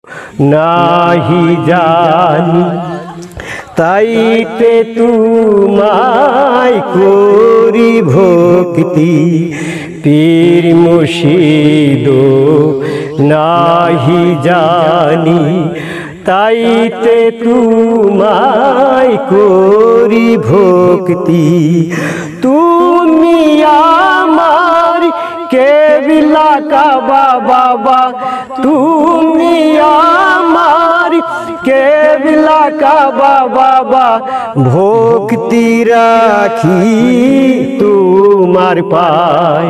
নাহি জানি তাইতে তোমায় করি ভক্তি পীর মুর্শিদ নাহি জানি তাইতে তোমায় করি ভক্তি তুমি আমার কেবলা কাবা বাবা তুমি আমার কেবলা কাবা বাবা ভক্তি রাখি তোমার পায়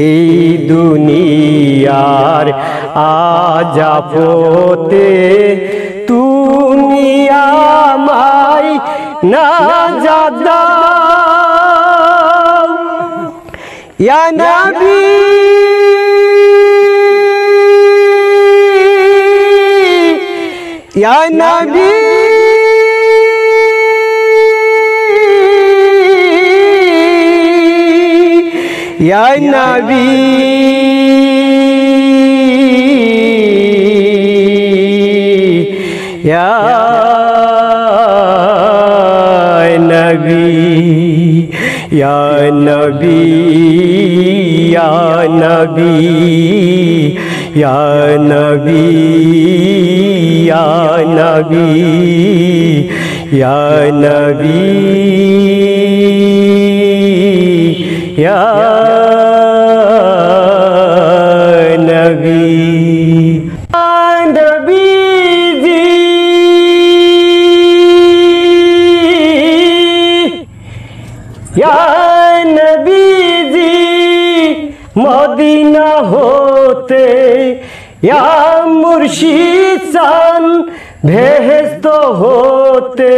এই দুনিয়ার আজাপতে তুমি আমায় নাজাত দাও ইয়া নবী ইয়া নবী ইয়া নবী ইয়া নবী ইয়া নবী ইয়া নবী ইয়া নবী ইয়া নবী ইয়া নবী ইয়া নবী নবীজি মদিনা হতে ইয়া মুর্শিদ চান বেহেশত হতে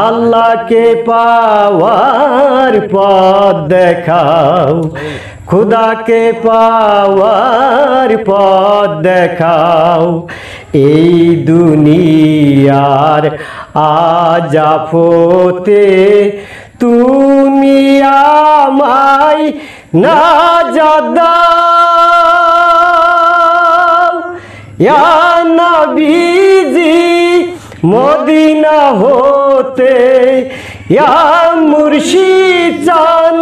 আল্লাহকে পাওয়ার পথ দেখাও খুদাকে পাওয়ার পথ দেখাও এই দুনিয়ার আজাফতে তুমি আমায় নাজাত দাও ইয়া নবীজি মদিনা হতে ইয়া মুর্শিদ চান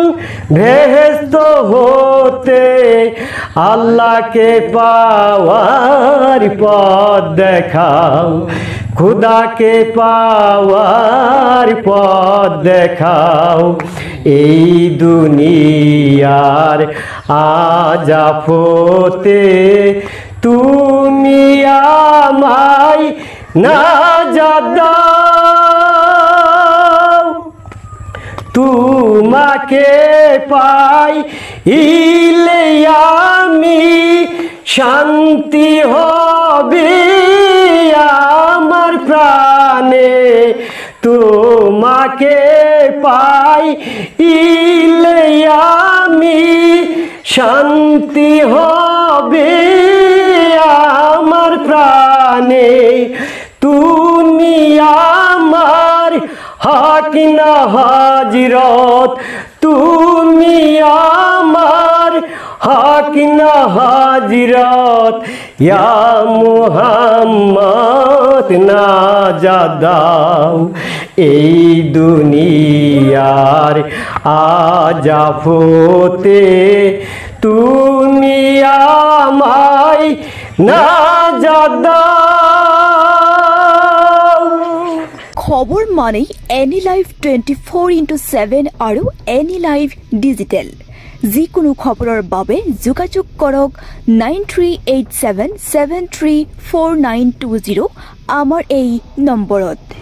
বেহেশত হতে আল্লাহকে পাওয়ার পথ দেখাও খুদাকে পাওয়ার পথ দেখাও এই দুনিয়ার আজাফতে তুমি আমায় নাজাত দাও তোমাকে পাই ইলে আমি শান্তি হবে আমার প্রাণে তোমাকে পাই ইলে আমি শান্তি হবে আমার প্রাণে তুমি আমার হক না হাজিরত তুমি আমার হক না হাজিরত ইয়া মুহাম্মদ নাজাত দাও এই দুনিয়ার আজাফতে তুমি আমায় নাজাত দাও খবর মানেই এনি লাইভ 24/7 আৰু এনি লাইভ ডিজিটেল যিকোনো খবৰৰ বাবে যোগাযোগ কৰক 9387734920 আমাৰ এই নম্বৰত।